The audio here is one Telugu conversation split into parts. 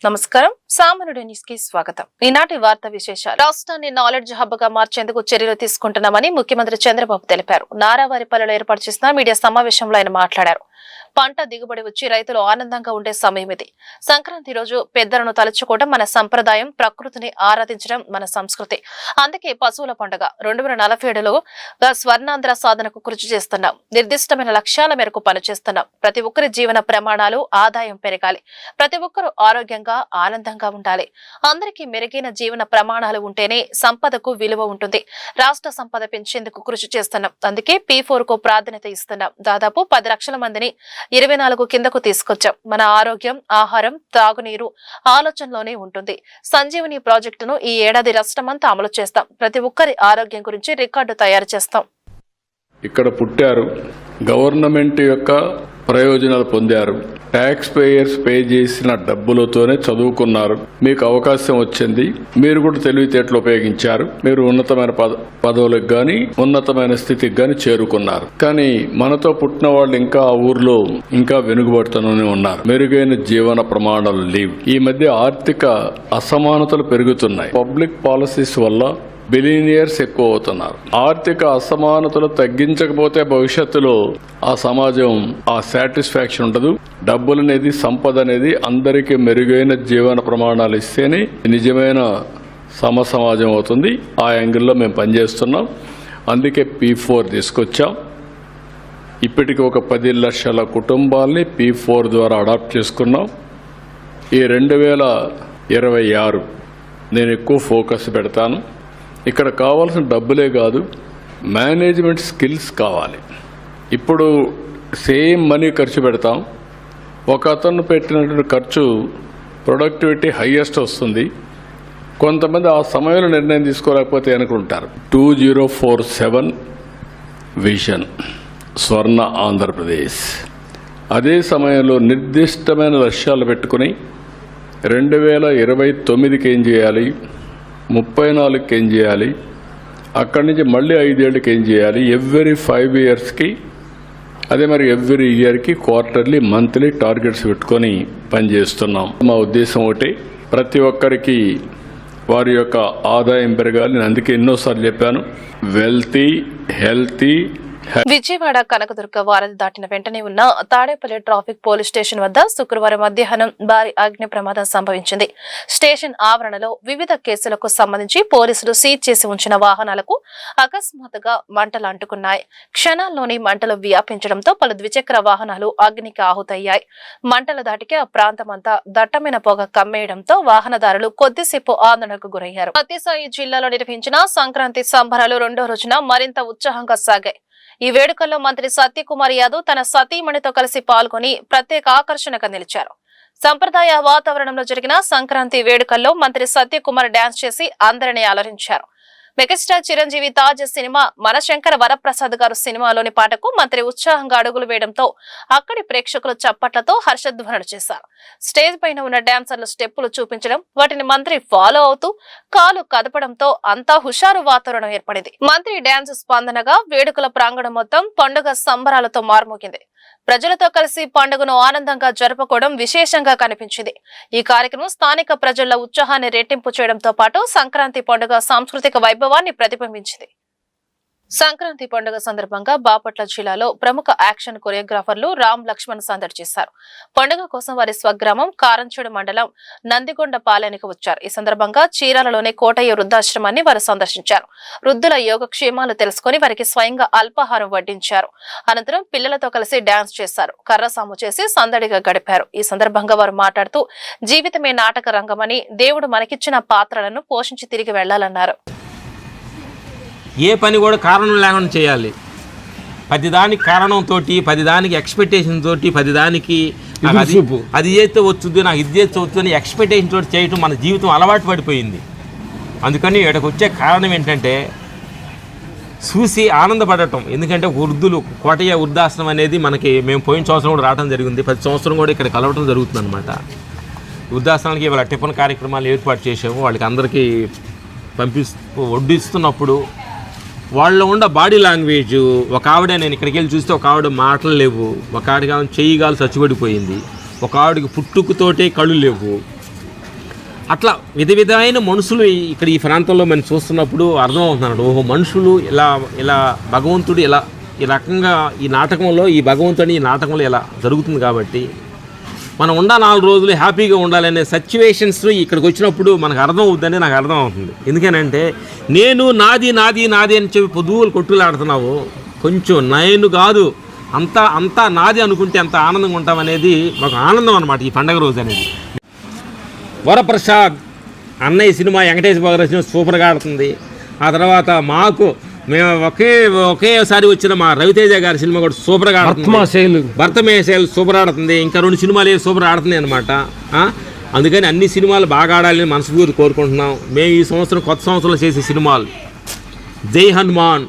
నమస్కారం. సామాన్యుడి న్యూస్ కి స్వాగతం. ఈనాటి వార్త విశేషాలు. రాష్ట్రాన్ని నాలెడ్జ్ హబ్ గా మార్చేందుకు చర్యలు తీసుకుంటున్నామని ముఖ్యమంత్రి చంద్రబాబు తెలిపారు. నారావారిపల్లిలో ఏర్పాటు చేసిన మీడియా సమావేశంలో ఆయన మాట్లాడారు. పంట దిగుబడి వచ్చి రైతులు ఆనందంగా ఉండే సమయం ఇది. సంక్రాంతి రోజు పెద్దలను తలుచుకోవడం మన సంప్రదాయం, ప్రకృతిని ఆరాధించడం మన సంస్కృతి. అందుకే పశువుల పండుగ 2047లో స్వర్ణాంధ్ర సాధనకు కృషి చేస్తున్నాం. నిర్దిష్టమైన లక్ష్యాల మేరకు పనిచేస్తున్నాం. ప్రతి ఒక్కరి జీవన ప్రమాణాలు, ఆదాయం పెరగాలి. ప్రతి ఒక్కరూ ఆరోగ్యంగా, ఆనందంగా ఉండాలి. అందరికీ మెరుగైన జీవన ప్రమాణాలు ఉంటేనే సంపదకు విలువ ఉంటుంది. రాష్ట్ర సంపద పెంచేందుకు కృషి చేస్తున్నాం. అందుకే P4 కు ప్రాధాన్యత ఇస్తున్నాం. దాదాపు 10 లక్షల మందిని 24 కిందకు తీసుకొచ్చాం. మన ఆరోగ్యం, ఆహారం, తాగునీరు ఆలోచనలోనే ఉంటుంది. సంజీవని ప్రాజెక్టును ఈ ఏడాది రాష్ట్రమంతా అమలు చేస్తాం. ప్రతి ఒక్కరి ఆరోగ్యం గురించి రికార్డు తయారు చేస్తాం. ఇక్కడ పుట్టారు, గవర్నమెంట్ యొక్క ప్రయోజనాలు పొందారు, ట్యాక్స్ పేయర్స్ పే చేసిన డబ్బులతోనే చదువుకున్నారు, మీకు అవకాశం వచ్చింది, మీరు కూడా తెలివితేటలు ఉపయోగించారు, మీరు ఉన్నతమైన పదవులకు గాని ఉన్నతమైన స్థితికి గాని చేరుకున్నారు. కానీ మనతో పుట్టిన వాళ్ళు ఇంకా ఆ ఊర్లో ఇంకా వెనుకబడుతూనే ఉన్నారు. మెరుగైన జీవన ప్రమాణాలు లేవు. ఈ మధ్య ఆర్థిక అసమానతలు పెరుగుతున్నాయి. పబ్లిక్ పాలసీస్ వల్ల బిలియనియర్స్ ఎక్కువ అవుతున్నారు. ఆర్థిక అసమానతలు తగ్గించకపోతే భవిష్యత్తులో ఆ సమాజం ఆ సాటిస్ఫాక్షన్ ఉండదు. డబ్బులు అనేది, సంపద అనేది అందరికీ మెరుగైన జీవన ప్రమాణాలు ఇస్తేనే నిజమైన సమాజం అవుతుంది. ఆ యాంగిల్లో మేము పనిచేస్తున్నాం. అందుకే P4 తీసుకొచ్చాం. ఇప్పటికి ఒక 10 లక్షల కుటుంబాల్ని P4 ద్వారా అడాప్ట్ చేసుకున్నాం. ఈ 2026 నేను ఎక్కువ ఫోకస్ పెడతాను. ఇక్కడ కావాల్సిన డబ్బులే కాదు, మేనేజ్మెంట్ స్కిల్స్ కావాలి. ఇప్పుడు సేమ్ మనీ ఖర్చు పెడతాం. ఒక అతను పెట్టినటువంటి ఖర్చు ప్రొడక్టివిటీ హైయెస్ట్ వస్తుంది. కొంతమంది ఆ సమయంలో నిర్ణయం తీసుకోలేకపోతే అనుకుంటారు. 2047 విజన్ స్వర్ణ ఆంధ్రప్రదేశ్. అదే సమయంలో నిర్దిష్టమైన లక్ష్యాలు పెట్టుకుని 2029కి ఏం చేయాలి, 34కి ఏం చేయాలి, అక్కడి నుంచి మళ్ళీ 5 ఏళ్ళకి ఏం చేయాలి, ఎవ్రీ 5 ఇయర్స్కి, అదే మరి ఎవ్రీ ఇయర్కి క్వార్టర్లీ, మంత్లీ టార్గెట్స్ పెట్టుకొని పనిచేస్తున్నాం. మా ఉద్దేశం ఒకటి, ప్రతి ఒక్కరికి వారి యొక్క ఆదాయం పెరగాలి. నేను అందుకే ఎన్నోసార్లు చెప్పాను, వెల్తీ, హెల్తీ. విజయవాడ కనకదుర్గ వారధి దాటిన వెంటనే ఉన్న తాడేపల్లి ట్రాఫిక్ పోలీస్ స్టేషన్ వద్ద శుక్రవారం మధ్యాహ్నం భారీ అగ్ని ప్రమాదం సంభవించింది. స్టేషన్ ఆవరణలో వివిధ కేసులకు సంబంధించి పోలీసులు సీజ్ చేసి ఉంచిన వాహనాలకు అకస్మాత్తుగా మంటలు అంటుకున్నాయి. క్షణాల్లోని మంటలు వ్యాపించడంతో పలు ద్విచక్ర వాహనాలు అగ్నికి ఆహుతయ్యాయి. మంటల దాటికి ఆ ప్రాంతమంతా దట్టమైన పొగ కమ్మేయడంతో వాహనదారులు కొద్దిసేపు ఆందోళనకు గురయ్యారు. సత్యసాయి జిల్లాలో నిర్వహించిన సంక్రాంతి సంబరాలు 2వ రోజున మరింత ఉత్సాహంగా సాగాయి. ఈ వేడుకల్లో మంత్రి సత్యకుమార్ యాదవ్ తన సతీమణితో కలిసి పాల్గొని ప్రత్యేక ఆకర్షణగా నిలిచారు. సంప్రదాయ వాతావరణంలో జరిగిన సంక్రాంతి వేడుకల్లో మంత్రి సత్యకుమార్ డాన్స్ చేసి అందరినీ అలరించారు. మెగాస్టార్ చిరంజీవి తాజా సినిమా మనశంకర వరప్రసాద్ గారు సినిమాలోని పాటకు మంత్రి ఉత్సాహంగా అడుగులు వేయడంతో అక్కడి ప్రేక్షకులు చప్పట్లతో హర్షధ్వనులు చేశారు. స్టేజ్ పైన ఉన్న డాన్సర్లు స్టెప్పులు చూపించడం, వాటిని మంత్రి ఫాలో అవుతూ కాలు కదపడంతో అంతా హుషారు వాతావరణం ఏర్పడింది. మంత్రి డాన్స్ స్పందనగా వేడుకల ప్రాంగణం మొత్తం పండుగ సంబరాలతో మార్మోగింది. ప్రజలతో కలిసి పండుగను ఆనందంగా జరుపుకోవడం విశేషంగా కనిపించింది. ఈ కార్యక్రమం స్థానిక ప్రజల ఉత్సాహాన్ని రెట్టింపు చేయడంతో పాటు సంక్రాంతి పండుగ సాంస్కృతిక వైభవాన్ని ప్రతిబింబించింది. సంక్రాంతి పండుగ సందర్భంగా బాపట్ల జిల్లాలో ప్రముఖ యాక్షన్ కొరియోగ్రాఫర్లు రామ్ లక్ష్మణ్ సందడి చేశారు. పండుగ కోసం వారి స్వగ్రామం కారంచేడు మండలం నందిగొండ పాలెనికి వచ్చారు. ఈ సందర్భంగా చీరాలలోని కోటయ్య వృద్ధాశ్రమాన్ని వారు సందర్శించారు. వృద్ధుల యోగక్షేమాలు తెలుసుకుని వారికి స్వయంగా అల్పాహారం వడ్డించారు. అనంతరం పిల్లలతో కలిసి డాన్స్ చేశారు. కర్రసాము చేసి సందడిగా గడిపారు. ఈ సందర్భంగా వారు మాట్లాడుతూ జీవితమే నాటక రంగమని, దేవుడు మనకిచ్చిన పాత్రలను పోషించి తిరిగి వెళ్లాలన్నారు. ఏ పని కూడా కారణం లేకుండా చేయాలి. 10 దానికి కారణంతో, 10 దానికి ఎక్స్పెక్టేషన్ తోటి, 10 దానికి అది చేస్తే వచ్చుద్ది, నాకు ఇది చేస్తే వచ్చుద్ది ఎక్స్పెక్టేషన్ తోటి చేయటం మన జీవితం అలవాటు పడిపోయింది. అందుకని ఇక్కడికి వచ్చే కారణం ఏంటంటే చూసి ఆనందపడటం. ఎందుకంటే వృద్ధులు, కోటయ్య వృద్ధాశ్రమం అనేది మనకి మేము పోయిన సంవత్సరం కూడా రావడం జరిగింది. 10 సంవత్సరం కూడా ఇక్కడ కలవటం జరుగుతుంది అనమాట. వృద్ధాశ్రమానికి ఇవాళ టిఫిన్ కార్యక్రమాలు ఏర్పాటు చేసాము. వాళ్ళకి అందరికీ వడ్డిస్తున్నప్పుడు వాళ్ళలో ఉన్న బాడీ లాంగ్వేజ్, ఒక ఆవిడ, నేను ఇక్కడికి వెళ్ళి చూస్తే ఒక ఆవిడ మాటలు లేవు, ఒక ఆవిడ చెయ్యి గాలు చచ్చిపడిపోయింది, ఒక ఆవిడకి పుట్టుకతోటే కళ్ళు లేవు, అట్లా విధమైన మనుషులు ఇక్కడ ఈ ప్రాంతంలో మనం చూస్తున్నప్పుడు అర్థమవుతున్నాడు. ఓహో, మనుషులు ఇలా భగవంతుడు ఇలా ఈ రకంగా ఈ నాటకంలో ఈ భగవంతుని ఈ నాటకంలో ఇలా జరుగుతుంది. కాబట్టి మనం 4 రోజులు హ్యాపీగా ఉండాలనే సిచ్యువేషన్స్ ఇక్కడికి వచ్చినప్పుడు మనకు అర్థం అవుతుందని నాకు అర్థం అవుతుంది. ఎందుకనంటే నేను నాది అని చెప్పి పొద్దులు కొట్టులాడుతున్నావు, కొంచెం నేను కాదు అంతా నాది అనుకుంటే ఎంత ఆనందంగా ఉంటామనేది మాకు ఆనందం అనమాట ఈ పండగ రోజు అనేది. వరప్రసాద్ అన్నయ్య సినిమా వెంకటేష్ బాబు సూపర్గా ఆడుతుంది. ఆ తర్వాత మేము ఒకేసారి వచ్చిన మా రవితేజ గారి సినిమా కూడా సూపర్గా ఆడుతుంది. భర్తమేశైలు సూపర్ ఆడుతుంది. ఇంకా 2 సినిమాలు సూపర్ ఆడుతుంది అనమాట. అందుకని అన్ని సినిమాలు బాగా ఆడాలని మనస్ఫూర్తి కోరుకుంటున్నాం. మేము ఈ సంవత్సరం కొత్త సంవత్సరంలో చేసే సినిమాలు జై హనుమాన్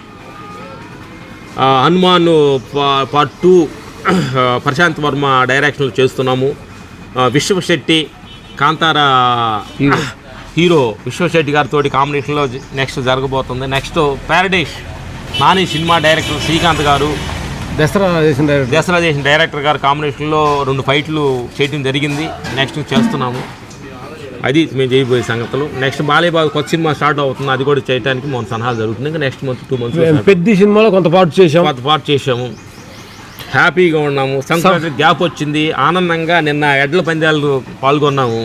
పార్ట్ 2 ప్రశాంత్ వర్మ డైరెక్షన్లో చేస్తున్నాము. విశ్వశెట్టి కాంతార హీరో విశ్వశెట్టి గారితో కాంబినేషన్లో నెక్స్ట్ జరగబోతుంది. Next Paradise Nani cinema director Srikanth గారు, దసరా చేసిన డైరెక్టర్ గారు కాంబినేషన్లో 2 ఫైట్లు చేయడం జరిగింది. నెక్స్ట్ చేస్తున్నాము. అది మేము చేయబోయే సంగతులు. నెక్స్ట్ బాలేబాబు కొత్త సినిమా స్టార్ట్ అవుతుంది, అది కూడా చేయడానికి మన సలహాలు జరుగుతుంది. ఇంకా నెక్స్ట్ మంత్ 2 మంత్స్ పెద్ద సినిమాలో కొంత పార్ట్ చేసాము. హ్యాపీగా ఉన్నాము. సంక్రాంతి గ్యాప్ వచ్చింది, ఆనందంగా నిన్న ఎడ్ల పందాలు పాల్గొన్నాము.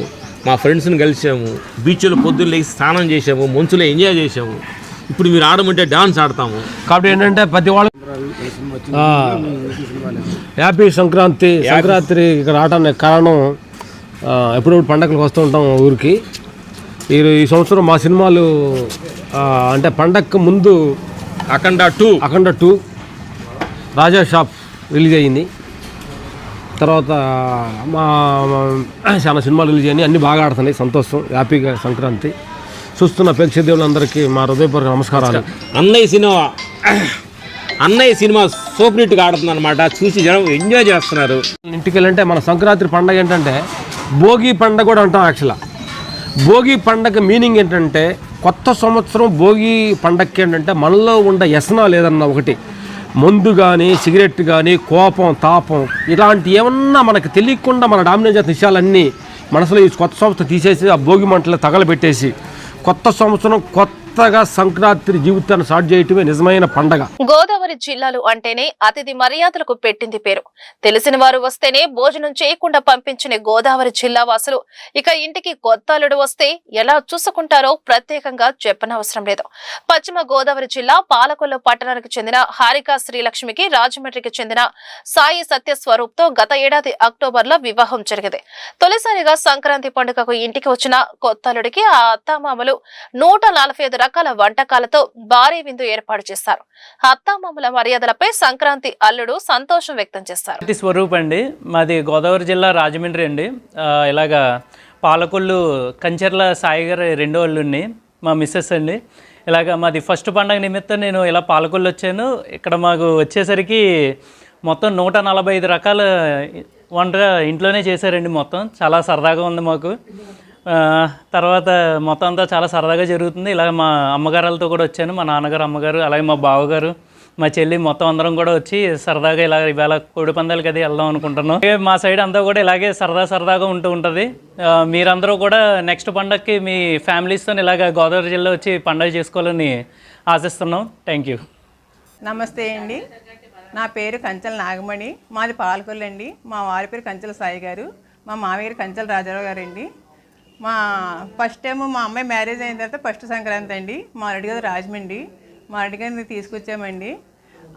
మా ఫ్రెండ్స్ని కలిసాము, బీచ్లో పొద్దున్న లేచి స్నానం చేసాము, మంచులో ఎంజాయ్ చేసాము. ఇప్పుడు మీరు ఆడమంటే డాన్స్ ఆడతాము. కాబట్టి ఏంటంటే ప్రతి వాళ్ళు హ్యాపీ సంక్రాంతి ఇక్కడ ఆడడానికి కారణం ఎప్పుడప్పుడు పండగలకు వస్తూ ఉంటాం ఊరికి. ఈ సంవత్సరం మా సినిమాలు అంటే పండగకు ముందు అఖండ 2 రాజా షాప్ రిలీజ్ అయ్యింది. తర్వాత చాలా సినిమాలు రిలీజ్ అయ్యాయి, అన్నీ బాగా ఆడుతున్నాయి. సంతోషం, హ్యాపీగా సంక్రాంతి చూస్తున్న ప్రేక్షకులందరికీ మా హృదయపూర్వక నమస్కారాలు. అన్నయ్య సినిమా సూపర్ హిట్గా ఆడుతుంది అనమాట. చూసి జనం ఎంజాయ్ చేస్తున్నారు. ఇంటికి వెళ్ళంటే మన సంక్రాంతి పండగ ఏంటంటే భోగి పండగ కూడా అంటాం. యాక్చువల్గా భోగి పండగ మీనింగ్ ఏంటంటే కొత్త సంవత్సరం. భోగి పండగకి ఏంటంటే మనలో ఉండే వ్యసనాలు ఏదన్నా ఒకటి, మందు కానీ సిగరెట్ కానీ కోపం తాపం ఇలాంటి ఏమన్నా మనకు తెలియకుండా మన డామినేట్ చేసిన విషయాలన్నీ మనసులో ఈ కొత్త సంవత్సరం తీసేసి ఆ భోగి మంటలు తగలబెట్టేసి కొత్త సంవత్సరం కొత్తగా సంక్రాంతి జీవితాన్ని స్టార్ట్ చేయటమే నిజమైన పండగ. గోదావరి జిల్లాలు అంటేనే అతిథి మర్యాదలకు పెట్టింది పేరు. తెలిసిన వారు వస్తేనే భోజనం చేయకుండా పంపించిన గోదావరి జిల్లా వాసులు ఇక ఇంటికి కొత్త అల్లుడు వస్తే ఎలా చూసుకుంటారో ప్రత్యేకంగా చెప్పనవసరం లేదు. పశ్చిమ గోదావరి జిల్లా పాలకొల్లు పట్టణానికి చెందిన హారిక శ్రీలక్ష్మికి రాజమండ్రికి చెందిన సాయి సత్యస్వరూప్ తో గత ఏడాది అక్టోబర్ లో వివాహం జరిగింది. తొలిసారిగా సంక్రాంతి పండుగకు ఇంటికి వచ్చిన కొత్త అల్లుడికి ఆ అత్తామామలు 145 రకాల వంటకాలతో భారీ విందు ఏర్పాటు చేశారు. అత్తామామల మర్యాదలపై సంక్రాంతి అల్లుడు సంతోషం వ్యక్తం చేశారు. స్వరూప్ అండి, మాది గోదావరి జిల్లా రాజమండ్రి అండి. ఇలాగా పాలకొల్లు కంచెర్ల సాయి గారు 2వ అల్లుడిని, మా మిస్సెస్ అండి. ఇలాగ మాది ఫస్ట్ పండగ నిమిత్తం నేను ఇలా పాలకొల్లు వచ్చాను. ఇక్కడ మాకు వచ్చేసరికి మొత్తం 145 రకాల వంట ఇంట్లోనే చేశారండి. మొత్తం చాలా సరదాగా ఉంది మాకు. తర్వాత మొత్తం అంతా చాలా సరదాగా జరుగుతుంది. ఇలాగ మా అమ్మగారులతో కూడా వచ్చాను, మా నాన్నగారు అమ్మగారు అలాగే మా బావగారు మా చెల్లి మొత్తం అందరం కూడా వచ్చి సరదాగా ఇలా ఇవాళ కోడి పందాలకి అది వెళ్దాం అనుకుంటున్నాం. మా సైడ్ అంతా కూడా ఇలాగే సరదాగా ఉంటుంది. మీరందరూ కూడా నెక్స్ట్ పండగకి మీ ఫ్యామిలీస్తో ఇలాగ గోదావరి జిల్లా వచ్చి పండగ చేసుకోవాలని ఆశిస్తున్నాం. Thank you. నమస్తే అండి, నా పేరు కంచెల నాగమణి, మాది పాలకొల్లు అండి. మా వారి పేరు కంచెల సాయి గారు, మా మామయ్య కంచెల రాజారావు గారు అండి. మా ఫస్ట్ టైం మా అమ్మాయి మ్యారేజ్ అయిన తర్వాత ఫస్ట్ సంక్రాంతి అండి. మా అల్లుడి గారు రాజమండ్రి, మా అల్లుడి గారిని తీసుకొచ్చామండి.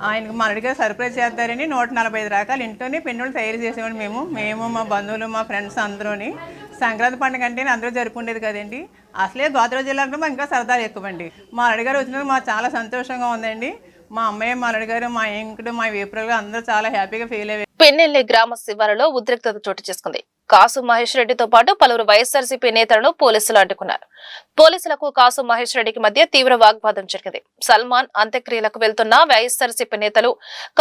ఆయనకు మా అల్లుడి గారు సర్ప్రైజ్ చేస్తారని 145 రకాలు ఇంట్లోనే పెన్నులు తయారు చేసామండి. మేము మా బంధువులు మా ఫ్రెండ్స్ అందరూని. సంక్రాంతి పండుగ అంటే అందరూ జరుపుకుండేది కదండి. అసలే గోదావరి జిల్లాలో మాకు ఇంకా సరదాలు ఎక్కువండి. మా అల్లుడి గారు వచ్చినందుకు మాకు చాలా సంతోషంగా ఉందండి. మా అమ్మాయి మా అల్లుడి గారు మా ఇంకుడు మా వేపురలు అందరూ చాలా హ్యాపీగా ఫీల్ అయ్యారు. పెన్నెల్లి గ్రామ శివారులో ఉద్రిక్తత చోటు చేసుకుంది. కాసు మహేష్ రెడ్డితో పాటు పలువురు వైఎస్ఆర్సీపీ నేతలను పోలీసులు అడ్డుకున్నారు. పోలీసులకు కాసు మహేష్ రెడ్డికి మధ్య తీవ్ర వాగ్వాదం జరిగింది. సల్మాన్ అంత్యక్రియలకు వెళ్తున్న వైఎస్ఆర్సీపీ నేతలు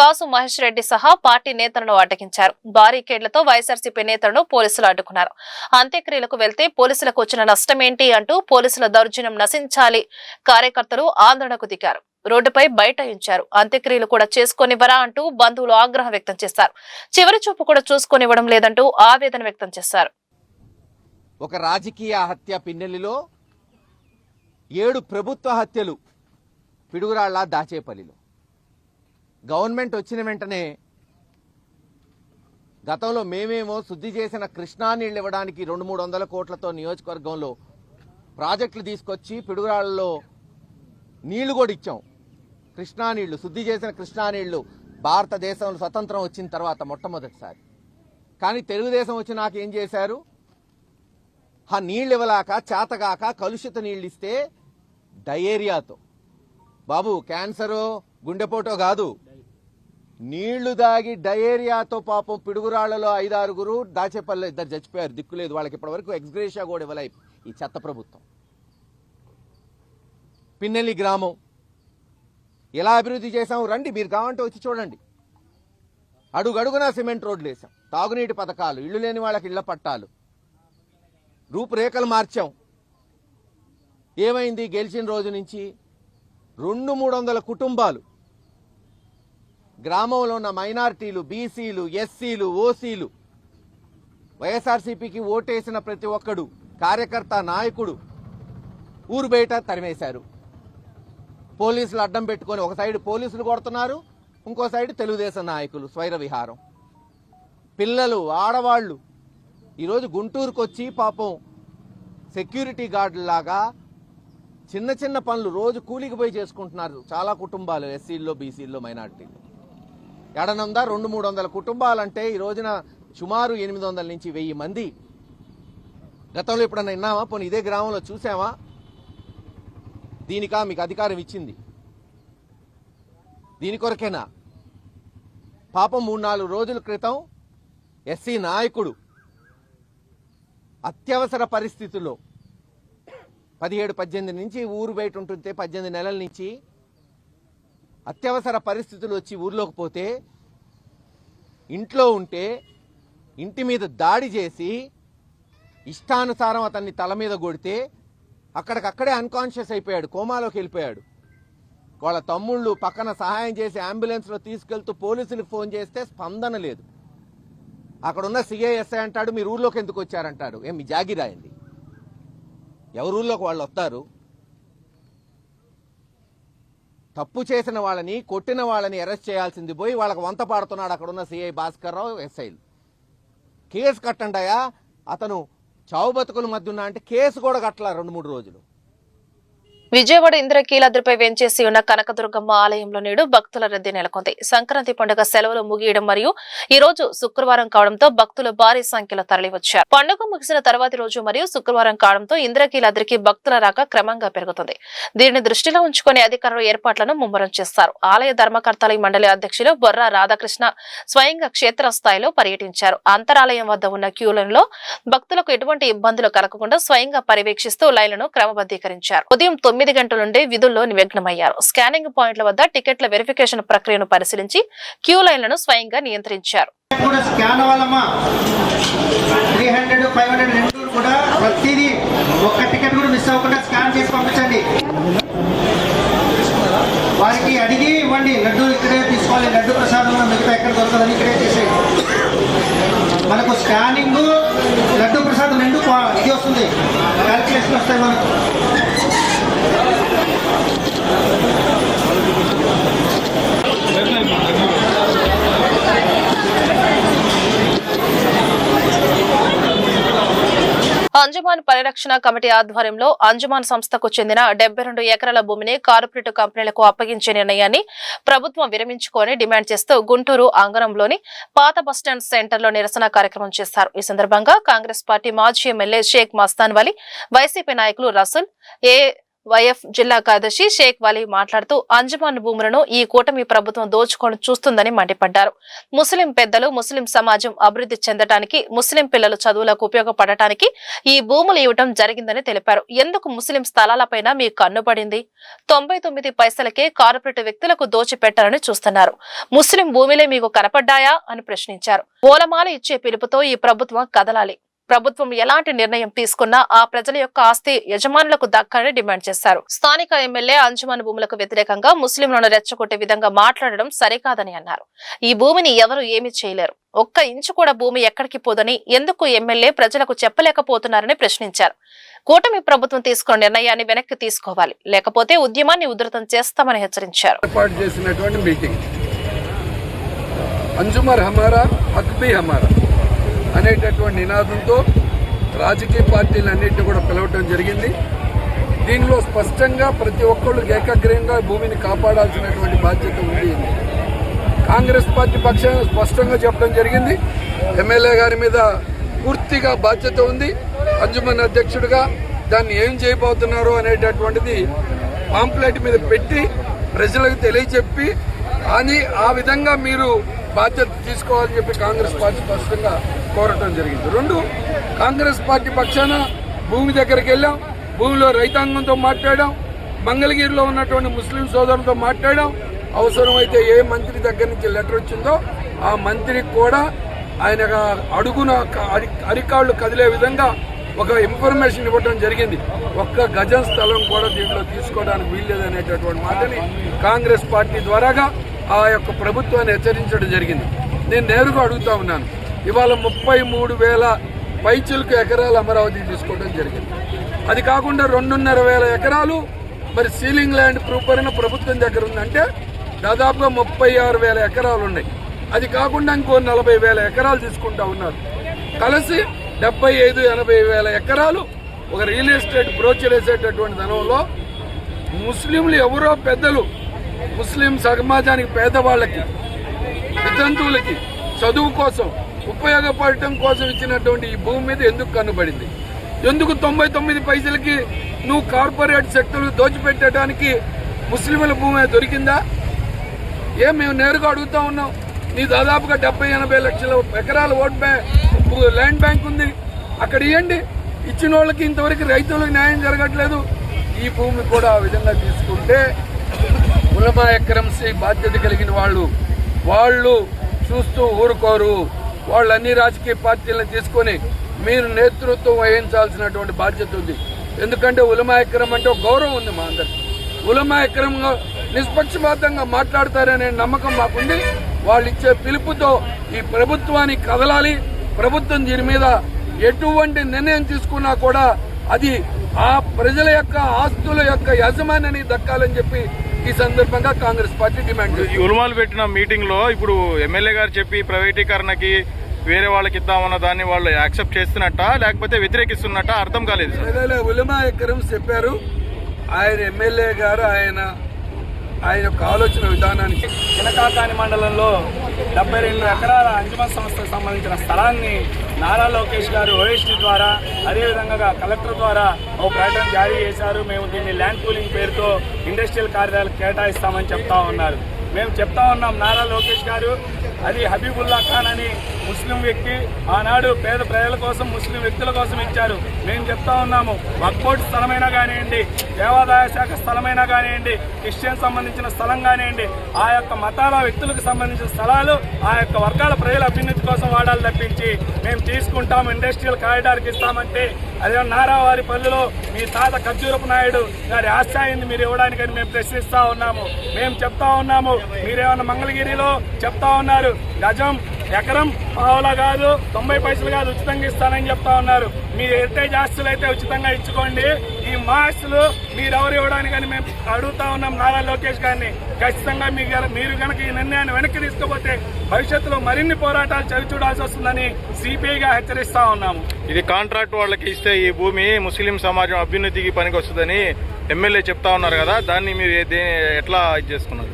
కాసు మహేష్ రెడ్డి సహా పార్టీ నేతలను అడ్డగించారు. బారికేడ్లతో వైఎస్ఆర్సీపీ నేతలను పోలీసులు అడ్డుకున్నారు. అంత్యక్రియలకు వెళ్తే పోలీసులకు వచ్చిన నష్టమేంటి అంటూ పోలీసుల దౌర్జన్యం నశించాలి కార్యకర్తలు ఆందోళనకు దిగారు. రోడ్డుపై బైఠాయించారు. అంత్యక్రియలు కూడా చేసుకోనివ్వరా అంటూ బంధువులు ఆగ్రహం వ్యక్తం చేశారు. చివరి చూపు కూడా చూసుకొనివ్వడం లేదంటూ ఆవేదన వ్యక్తం చేశారు. ఒక రాజకీయ హత్య పిన్నెల్లిలో, 7 ప్రభుత్వ హత్యలు పిడుగురాళ్ళ దాచేపల్లిలో. గవర్నమెంట్ వచ్చిన వెంటనే గతంలో మేమేమో శుద్ధి చేసిన కృష్ణా నీళ్ళు ఇవ్వడానికి 200-300 కోట్లతో నియోజకవర్గంలో ప్రాజెక్టులు తీసుకొచ్చి పిడుగురాళ్ళలో నీళ్లు కూడా ఇచ్చాం. కృష్ణా నీళ్లు, శుద్ధి చేసిన కృష్ణా నీళ్లు భారతదేశంలో స్వతంత్రం వచ్చిన తర్వాత మొట్టమొదటిసారి. కానీ తెలుగుదేశం వచ్చి నాకు ఏం చేశారు, ఆ నీళ్ళు ఇవ్వలేక చేతగాక కలుషిత నీళ్ళు ఇస్తే డయేరియాతో, బాబు క్యాన్సరో గుండెపోటో కాదు, నీళ్లు దాగి డయేరియాతో పాపం పిడుగురాళ్లలో 5-6 దాచేపల్లిలో 2 చచ్చిపోయారు. దిక్కులేదు వాళ్ళకి, ఇప్పటివరకు ఎక్స్గ్రేషియా కూడా ఇవ్వలే ఈ చెత్త ప్రభుత్వం. పిన్నెల్లి గ్రామం ఎలా అభివృద్ధి చేశాం రండి, మీరు కావాలంటే వచ్చి చూడండి. అడుగడుగునా సిమెంట్ రోడ్లు వేసాం, తాగునీటి పథకాలు, ఇళ్లు లేని వాళ్ళకి ఇళ్ల పట్టాలు, రూపురేఖలు మార్చాం. ఏమైంది గెలిచిన రోజు నుంచి 200-300 కుటుంబాలు, గ్రామంలో ఉన్న మైనారిటీలు, బీసీలు, ఎస్సీలు, ఓసీలు, వైఎస్ఆర్సీపీకి ఓటేసిన ప్రతి ఒక్కడు, కార్యకర్త, నాయకుడు ఊరు బయట తరిమేశారు. పోలీసులు అడ్డం పెట్టుకొని ఒక సైడ్ పోలీసులు కొడుతున్నారు, ఇంకో సైడ్ తెలుగుదేశం నాయకులు స్వైర విహారం. పిల్లలు, ఆడవాళ్లు ఈరోజు గుంటూరుకు వచ్చి పాపం సెక్యూరిటీ గార్డులాగా చిన్న చిన్న పనులు రోజు కూలికి పోయి చేసుకుంటున్నారు చాలా కుటుంబాలు, ఎస్సీల్లో, బీసీల్లో, మైనార్టీలు. ఎడనుందా 200-300 కుటుంబాలంటే ఈ రోజున సుమారు 800 నుంచి 1000 మంది. గతంలో ఎప్పుడన్నా విన్నామా? పోనీ ఇదే గ్రామంలో చూసామా? దీనికా మీకు అధికారం ఇచ్చింది? దీని కొరకేనా? పాపం 3-4 రోజుల క్రితం ఎస్సీ నాయకుడు అత్యవసర పరిస్థితుల్లో 17-18 నుంచి ఊరు బయట ఉంటుంటే 18 నెలల నుంచి అత్యవసర పరిస్థితులు వచ్చి ఊర్లోకి పోతే, ఇంట్లో ఉంటే ఇంటి మీద దాడి చేసి ఇష్టానుసారం అతన్ని తల మీద కొడితే అక్కడికక్కడే అన్కాన్షియస్ అయిపోయాడు, కోమాలోకి వెళ్ళిపోయాడు. వాళ్ళ తమ్ముళ్ళు పక్కన సహాయం చేసి అంబులెన్స్లో తీసుకెళ్తూ పోలీసులకు ఫోన్ చేస్తే స్పందన లేదు. అక్కడున్న సిఐఎస్ఐ అంటాడు మీరు ఊర్లోకి ఎందుకు వచ్చారంటాడు. ఏం మీ జాగిరాయండి? ఎవరు ఊర్లోకి వాళ్ళు వస్తారు? తప్పు చేసిన వాళ్ళని, కొట్టిన వాళ్ళని అరెస్ట్ చేయాల్సింది పోయి వాళ్ళకి వంత పాడుతున్నాడు అక్కడున్న సిఐ భాస్కర్ రావు, ఎస్ఐలు. కేసు కట్టండాయా, అతను చావు బతుకుల మధ్య ఉన్నా అంటే కేసు కూడా కట్టలా 2-3 రోజులు. విజయవాడ ఇంద్రకీలాద్రిపై వేంచేసి ఉన్న కనకదుర్గమ్మ ఆలయంలో నేడు భక్తుల రద్దీ నెలకొంది. సంక్రాంతి పండుగ సెలవులు ముగియడం మరియు ఈ రోజు శుక్రవారం కావడంతో భక్తులు భారీ సంఖ్యలో తరలివచ్చారు. పండుగ ముగిసిన తర్వాతి రోజు మరియు శుక్రవారం కావడంతో ఇంద్రకీలాద్రికి భక్తుల రాక క్రమంగా పెరుగుతుంది. దీనిని దృష్టిలో ఉంచుకుని అధికారులు ఏర్పాట్లను ముమ్మరం చేస్తారు. ఆలయ ధర్మకర్తల మండలి అధ్యక్షులు బొర్రా రాధాకృష్ణ స్వయంగా క్షేత్రస్థాయిలో పర్యటించారు. అంతరాలయం వద్ద ఉన్న క్యూ లైన్లో భక్తులకు ఎటువంటి ఇబ్బందులు కలగకుండా స్వయంగా పర్యవేక్షిస్తూ లైన్లను క్రమబద్ధీకరించారు. ఉదయం 9 గంటల నుండి విధుల్లో నిమగ్నమయ్యారు. స్కానింగ్ పాయింట్ల వద్ద టికెట్ల వెరిఫికేషన్ ప్రక్రియను పరిశీలించి క్యూ లైన్లను స్వయంగా నియంత్రించారు. వారికి అడిగి ఇవ్వండి, లడ్డు ఇక్కడే తీసుకోవాలి, లడ్డు ప్రసాదం మిగతా ఎక్కడ దొరకదని ఇక్కడే చేసేది. మనకు స్కానింగ్, లడ్డు ప్రసాదం 2 ఇది వస్తుంది, క్యాల్కులేషన్ వస్తాయి మనకు. అంజమాన్ పరిరక్షణ కమిటీ ఆధ్వర్యంలో అంజమాన్ సంస్థకు చెందిన 72 ఎకరాల భూమిని కార్పొరేట్ కంపెనీలకు అప్పగించే నిర్ణయాన్ని ప్రభుత్వం విరమించుకొని డిమాండ్ చేస్తూ గుంటూరు అంగరంలోని పాత బస్టాండ్ సెంటర్ లో నిరసన కార్యక్రమం చేశారు. ఈ సందర్భంగా కాంగ్రెస్ పార్టీ మాజీ ఎమ్మెల్యే షేక్ మస్తాన్ వలీ, వైసీపీ నాయకులు రసూల్, వైఎఫ్ జిల్లా కార్యదర్శి షేక్ వలీ మాట్లాడుతూ అంజమాన్ భూములను ఈ కూటమి ప్రభుత్వం దోచుకొని చూస్తుందని మండిపడ్డారు. ముస్లిం పెద్దలు, ముస్లిం సమాజం అభివృద్ధి చెందడానికి, ముస్లిం పిల్లలు చదువులకు ఉపయోగపడటానికి ఈ భూములు ఇవ్వడం జరిగిందని తెలిపారు. ఎందుకు ముస్లిం స్థలాలపైన మీ కన్నుపడింది? 99 పైసలకే కార్పొరేట్ వ్యక్తులకు దోచిపెట్టాలని చూస్తున్నారు. ముస్లిం భూమిలే మీకు కనపడ్డాయా అని ప్రశ్నించారు. ఓలమాల ఇచ్చే పిలుపుతో ఈ ప్రభుత్వం కదలాలి. ప్రభుత్వం ఎలాంటి నిర్ణయం తీసుకున్నా ఆ ప్రజల యొక్క ఆస్తి యజమానులకు దక్కాలని డిమాండ్ చేశారు. స్థానిక ఎమ్మెల్యే అంజుమన్ భూములకు వ్యతిరేకంగా ముస్లింలను రెచ్చగొట్టే విధంగా మాట్లాడడం సరికాదని అన్నారు. ఈ భూమిని ఎవరు ఏమీ చేయలేరు, ఒక్క ఇంచు కూడా భూమి ఎక్కడికి పోదని ఎందుకు ఎమ్మెల్యే ప్రజలకు చెప్పలేకపోతున్నారని ప్రశ్నించారు. కూటమి ప్రభుత్వం తీసుకున్న నిర్ణయాన్ని వెనక్కి తీసుకోవాలి, లేకపోతే ఉద్యమాన్ని ఉధృతం చేస్తామని హెచ్చరించారు. అంజుమర్ హమారా హక్ భీ హమారా అనేటటువంటి నినాదంతో రాజకీయ పార్టీలన్నింటినీ కూడా పిలవటం జరిగింది. దీనిలో స్పష్టంగా ప్రతి ఒక్కళ్ళు ఏకాగ్రయంగా భూమిని కాపాడాల్సినటువంటి బాధ్యత ఉంది. కాంగ్రెస్ పార్టీ పక్షాన స్పష్టంగా చెప్పడం జరిగింది. ఎమ్మెల్యే గారి మీద పూర్తిగా బాధ్యత ఉంది. అంజుమన్ అధ్యక్షుడిగా దాన్ని ఏం చేయబోతున్నారు అనేటటువంటిది పాంప్లెట్ మీద పెట్టి ప్రజలకు తెలియచెప్పి అని ఆ విధంగా మీరు బాధ్యత తీసుకోవాలని చెప్పి కాంగ్రెస్ పార్టీ స్పష్టంగా కోరటం జరిగింది. రెండు, కాంగ్రెస్ పార్టీ పక్షాన భూమి దగ్గరికి వెళ్ళాం, భూమిలో రైతాంగంతో మాట్లాడాం, మంగళగిరిలో ఉన్నటువంటి ముస్లిం సోదరులతో మాట్లాడాం. అవసరమైతే ఏ మంత్రి దగ్గర నుంచి లెటర్ వచ్చిందో ఆ మంత్రికి కూడా ఆయన అడుగున అరికాళ్లు కదిలే విధంగా ఒక ఇన్ఫర్మేషన్ ఇవ్వడం జరిగింది. ఒక్క గజం స్థలం కూడా దీంట్లో తీసుకోవడానికి వీల్లేదనేటటువంటి మాటని కాంగ్రెస్ పార్టీ ద్వారాగా ఆ యొక్క ప్రభుత్వాన్ని హెచ్చరించడం జరిగింది. నేను నేరుగా అడుగుతా ఉన్నాను, ఇవాళ 33,000 పైచిలకు ఎకరాలు అమరావతి తీసుకోవడం జరిగింది. అది కాకుండా 2,500 ఎకరాలు మరి సీలింగ్ ల్యాండ్ ప్రూఫర్ ప్రభుత్వం దగ్గర ఉందంటే దాదాపుగా 36,000 ఎకరాలు ఉన్నాయి. అది కాకుండా ఇంకో 40,000 ఎకరాలు తీసుకుంటా ఉన్నారు. కలిసి 75,000-80,000 ఎకరాలు ఒక రియల్ ఎస్టేట్ బ్రోచర్ వేసేటటువంటి ధనంలో ముస్లింలు ఎవరో పెద్దలు ముస్లిం సమాజానికి, పేదవాళ్ళకి, వితంతువులకి చదువు కోసం ఉపయోగపడటం కోసం ఇచ్చినటువంటి ఈ భూమి మీద ఎందుకు కన్నుబడింది? ఎందుకు 99 పైసలకి నువ్వు కార్పొరేట్ సెక్టర్ దోచిపెట్టడానికి ముస్లింల భూమి దొరికిందా? మేము నేరుగా అడుగుతా ఉన్నాం. నీ దాదాపుగా 70-80 లక్షల ఎకరాల ల్యాండ్ బ్యాంక్ ఉంది, అక్కడ ఇవ్వండి. ఇచ్చిన వాళ్ళకి ఇంతవరకు రైతులకు న్యాయం జరగట్లేదు. ఈ భూమి కూడా ఆ విధంగా తీసుకుంటే ఉలమా ఎక్రమ్సీ బాధ్యత కలిగిన వాళ్ళు చూస్తూ ఊరుకోరు. వాళ్ళు అన్ని రాజకీయ పార్టీలను తీసుకొని మీరు నేతృత్వం వహించాల్సినటువంటి బాధ్యత ఉంది. ఎందుకంటే ఉలమా ఎక్రమ్ అంటే ఒక గౌరవం ఉంది మా అందరికి. ఉలమా ఎక్రమ్గా నిష్పక్షపాతంగా మాట్లాడతారనే నమ్మకం మాకుంది. వాళ్ళు ఇచ్చే పిలుపుతో ఈ ప్రభుత్వానికి కదలాలి. ప్రభుత్వం దీని మీద ఎటువంటి నిర్ణయం తీసుకున్నా కూడా అది ఆ ప్రజల యొక్క ఆస్తుల యొక్క యజమాని దక్కాలని చెప్పి ఈ సందర్భంగా కాంగ్రెస్ పార్టీ డిమాండ్ చేస్తుంది. ఉలమాలు పెట్టిన మీటింగ్ లో ఇప్పుడు ఎమ్మెల్యే గారు చెప్పి ప్రైవేటీకరణకి వేరే వాళ్ళకి ఇద్దామన్న దాన్ని వాళ్ళు యాక్సెప్ట్ చేస్తున్నట్ట లేకపోతే వ్యతిరేకిస్తున్నట్ట అర్థం కాలేదు. ఉలమా ఎక్రమ్ చెప్పారు, ఆయన ఎమ్మెల్యే గారు ఆయన యొక్క ఆలోచన విధానానికి చినకాకాని మండలంలో 72 ఎకరాల అంజుమన్ సంస్థకు సంబంధించిన స్థలాన్ని నారా లోకేష్ గారు ఓఎస్టీ ద్వారా అదేవిధంగా కలెక్టర్ ద్వారా ఒక ప్రకటన జారీ చేశారు. మేము దీన్ని ల్యాండ్ పూలింగ్ పేరుతో ఇండస్ట్రియల్ కార్యాలయాలకు కేటాయిస్తామని చెప్తా ఉన్నారు. మేము చెప్తా ఉన్నాం, నారా లోకేష్ గారు అది హబీబుల్లా ఖాన్ అని ముస్లిం వ్యక్తి ఆనాడు పేద ప్రజల కోసం ముస్లిం వ్యక్తుల కోసం ఇచ్చారు. మేము చెప్తా ఉన్నాము, వక్ఫ్ బోర్డు స్థలమైనా కానివ్వండి, దేవాదాయ శాఖ స్థలమైనా కానివ్వండి, క్రిస్టియన్ సంబంధించిన స్థలం కానివ్వండి, ఆ యొక్క మతాల వ్యక్తులకు సంబంధించిన స్థలాలు ఆ యొక్క వర్గాల ప్రజల అభ్యున్నతి కోసం వాడాలి తప్పించి మేము తీసుకుంటాము ఇండస్ట్రియల్ కారిడార్కి ఇస్తామంటే అదే నారావారి పల్లెలో మీ తాత ఖర్జూరపు నాయుడు గారి ఆస్తి అయింది మీరు ఇవ్వడానికని మేము ప్రశ్నిస్తా ఉన్నాము. మేము చెప్తా ఉన్నాము, మీరేమన్నా మంగళగిరిలో చెప్తా ఉన్నారు గజం ఎకరం పావులా కాదు 90 పైసలు కాదు ఉచితంగా ఇస్తానని చెప్తా ఉన్నారు. మీ హెరిటేజ్ ఆస్తులు అయితే ఉచితంగా ఇచ్చుకోండి, ఈ మా ఆస్తులు మీరెవరు ఇవ్వడానికని మేము అడుగుతా ఉన్నాం నారా లోకేష్ గారిని. ఖచ్చితంగా మీరు కనుక ఈ నిర్ణయాన్ని వెనక్కి తీసుకుపోతే భవిష్యత్తులో మరిన్ని పోరాటాలు చవి చూడాల్సి వస్తుందని సిపిఐగా హెచ్చరిస్తా ఉన్నాము. ఇది కాంట్రాక్ట్ వాళ్ళకి ఇస్తే ఈ భూమి ముస్లిం సమాజం అభ్యున్నతికి పనికి వస్తుందని ఎమ్మెల్యే చెప్తా ఉన్నారు కదా, దాన్ని మీరు ఎట్లా ఇది చేసుకున్నారు?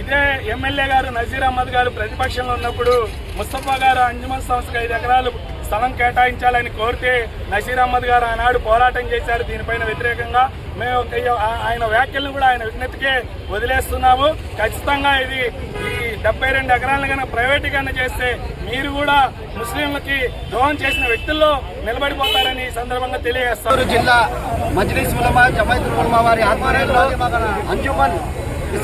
ఇదే ఎమ్మెల్యే గారు నజీర్ అహ్మద్ గారు ప్రతిపక్షంలో ఉన్నప్పుడు ముస్తఫా గారు అంజుమన్ సంస్థకు 5 ఎకరాలు స్థలం కేటాయించాలని కోరితే నజీర్ అహ్మద్ గారు ఆనాడు పోరాటం చేశారు దీనిపైన వ్యతిరేకంగా. మేము ఆయన వ్యాఖ్యలను కూడా ఆయన విజ్ఞతకే వదిలేస్తున్నాము. ఖచ్చితంగా ఇది ఈ 72 ఎకరాలను కనుక ప్రైవేటీకరణ చేస్తే మీరు కూడా ముస్లింలకి ద్రోహం చేసిన వ్యక్తుల్లో నిలబడిపోతారని ఈ సందర్భంగా తెలియజేస్తారు. జిల్లా మజ్లిస్ ఉలమా జమాయతుల్ ఉలమా వారి ఆధ్వర్యంలో అంజుమన్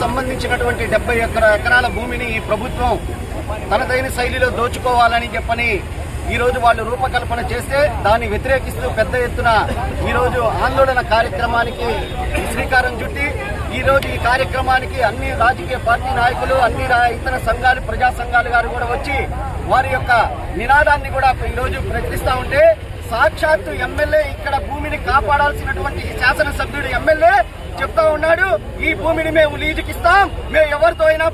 సంబంధించినటువంటి 70 ఎకరాల భూమిని ప్రభుత్వం తనదైన శైలిలో దోచుకోవాలని చెప్పని ఈరోజు వాళ్ళు రూపకల్పన చేస్తే దాన్ని వ్యతిరేకిస్తూ పెద్ద ఎత్తున ఈరోజు ఆందోళన కార్యక్రమానికి శ్రీకారం చుట్టి ఈరోజు ఈ కార్యక్రమానికి అన్ని రాజకీయ పార్టీ నాయకులు, అన్ని ఇతర సంఘాలు, ప్రజా సంఘాలు గారు కూడా వచ్చి వారి యొక్క నినాదాన్ని కూడా ఈరోజు ప్రకటిస్తూ ఉంటే, సాక్షాత్తు ఎమ్మెల్యే ఇక్కడ భూమిని కాపాడాల్సినటువంటి శాసనసభ్యుడు ఎమ్మెల్యే చెప్తా ఉన్నాడు, ఈ భూమిని మేము లీజుకిస్తాం, మేము ఎవరితో అయినా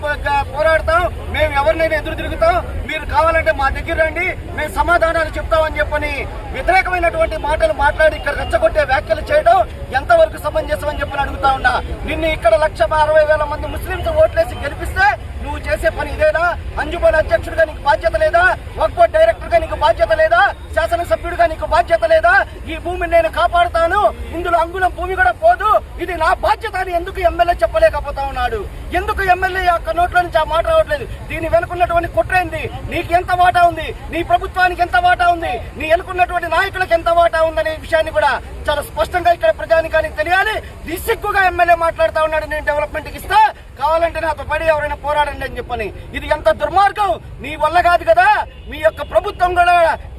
పోరాడతాం, మేము ఎవరినైనా ఎదురు తిరుగుతాం, మీరు కావాలంటే మా దగ్గర రండి, మేము సమాధానాలు చెప్తామని చెప్పని వ్యతిరేకమైనటువంటి మాటలు మాట్లాడి ఇక్కడ రెచ్చగొట్టే వ్యాఖ్యలు చేయడం ఎంతవరకు సమంజసం అని చెప్పని అడుగుతా ఉన్నా. నిన్ను ఇక్కడ 1,60,000 మంది ముస్లింస్ ఓట్లేసి గెలిపిస్తే నువ్వు చేసే పని ఇదేనా? అంజుమన్ అధ్యక్షుడిగా నీకు బాధ్యత లేదా? వక్ఫ్ బోర్డు డైరెక్టర్ గా నీకు బాధ్యత లేదా? శాసనసభ్యుడిగా నీకు బాధ్యత లేదా? ఈ భూమిని నేను కాపాడుతాను, ఇందులో అంగుళం భూమి కూడా పోదు, ఇది నా బాధ్యత అని ఎందుకు ఎమ్మెల్యే చెప్పలేకపోతా ఉన్నాడు? ఎందుకు ఎమ్మెల్యే యొక్క నోట్ల నుంచి ఆ మాట రావట్లేదు? దీని వెనుకున్నటువంటి కుట్రేంది? నీకు ఎంత వాటా ఉంది? నీ ప్రభుత్వానికి ఎంత వాటా ఉంది? నీ ఎన్నుకున్నటువంటి నాయకులకు ఎంత వాటా ఉందనే విషయాన్ని కూడా చాలా స్పష్టంగా ఇక్కడ ప్రజానికానికి తెలియాలి. దిసిగ్గుగా ఎమ్మెల్యే మాట్లాడుతా ఉన్నాడు, నేను డెవలప్మెంట్ కి ఇస్తా, కావాలంటే నాతో పడి ఎవరైనా పోరాడండి అని చెప్పని. ఇది ఎంత దుర్మార్గం! నీ వల్ల కాదు కదా, మీ యొక్క ప్రభుత్వం కూడా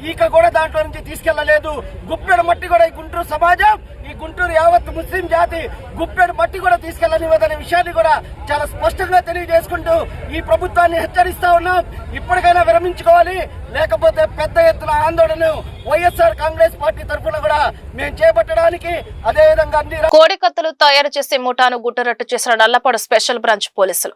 ఈక కూడా దాంట్లో నుంచి తీసుకెళ్లలేదు. గుప్పెడు మట్టి కూడా ఈ గుంటూరు సమాజం, ఈ గుంటూరు యావత్ ముస్లిం జాతి గుప్పెడు మట్టి కూడా తీసుకెళ్లనివ్వదనే విషయాన్ని కూడా చాలా స్పష్టంగా తెలియజేసుకుంటూ ఈ ప్రభుత్వాన్ని హెచ్చరిస్తా ఉన్నాం. ఇప్పటికైనా విరమించుకోవాలి, లేకపోతే పెద్ద ఎత్తున ఆందోళన వైఎస్ఆర్ కాంగ్రెస్ పార్టీ తరఫున కూడా మేము చేపట్టడానికి అదేవిధంగా కోడి కత్తులు తయారు చేసే ముఠాను గుట్టురట్టు చేసిన నల్లపాడు స్పెషల్ బ్రాంచ్ పోలీసులు.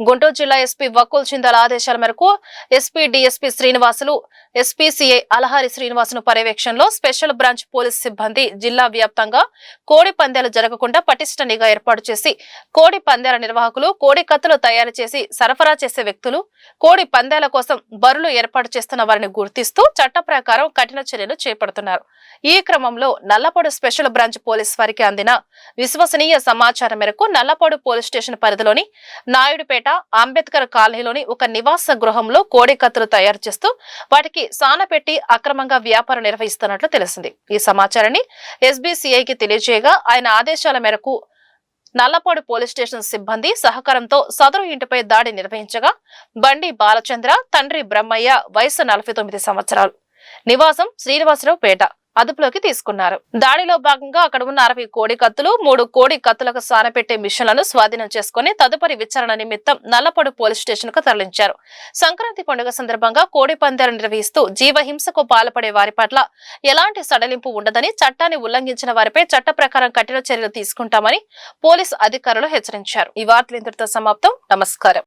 గుంటూరు జిల్లా ఎస్పీ వకుల్ చిందల్ ఆదేశాల మేరకు SP DSP Srinivasulu, SP CI Alahari శ్రీనివాసును పర్యవేక్షణలో స్పెషల్ బ్రాంచ్ పోలీస్ సిబ్బంది జిల్లా వ్యాప్తంగా కోడి పందాలు జరగకుండా పటిష్ట నిఘా ఏర్పాటు చేసి, కోడి పందాల నిర్వాహకులు, కోడి కత్తులు తయారు చేసి సరఫరా చేసే వ్యక్తులు, కోడి పందాల కోసం బరులు ఏర్పాటు చేస్తున్న వారిని గుర్తిస్తూ చట్ట ప్రకారం కఠిన చర్యలు చేపడుతున్నారు. ఈ క్రమంలో నల్లపాడు స్పెషల్ బ్రాంచ్ పోలీస్ వారికి అందిన విశ్వసనీయ సమాచారం మేరకు నల్లపాడు పోలీస్ స్టేషన్ పరిధిలోని నాయుడుపేట అంబేద్కర్ కాలనీలోని ఒక నివాస గృహంలో కోడి కత్తులు తయారు చేస్తూ వాటికి సాన పెట్టి అక్రమంగా వ్యాపారం నిర్వహిస్తున్నట్లు తెలిసింది. ఈ సమాచారాన్ని ఎస్బీసీఐకి తెలియజేయగా ఆయన ఆదేశాల మేరకు నల్లపాడు పోలీస్ స్టేషన్ సిబ్బంది సహకారంతో సదరు ఇంటిపై దాడి నిర్వహించగా బండి బాలచంద్ర, తండ్రి బ్రహ్మయ్య, వయసు 49 సంవత్సరాలు, నివాసం శ్రీనివాసరావు పేట అదుపులోకి తీసుకున్నారు. దాడిలో భాగంగా అక్కడ ఉన్న 60 కోడి కత్తులు, 3 కోడి కత్తులకు సానపెట్టే మిషన్లను స్వాధీనం చేసుకుని తదుపరి విచారణ నిమిత్తం నల్లపాడు పోలీస్ స్టేషన్ కు తరలించారు. సంక్రాంతి పండుగ సందర్భంగా కోడి పందాలు నిర్వహిస్తూ జీవహింసకు పాల్పడే వారి పట్ల ఎలాంటి సడలింపు ఉండదని, చట్టాన్ని ఉల్లంఘించిన వారిపై చట్ట ప్రకారం కఠిన చర్యలు తీసుకుంటామని పోలీసు అధికారులు హెచ్చరించారు. ఈ వార్తలు ఇంతటితో సమాప్తం. నమస్కారం.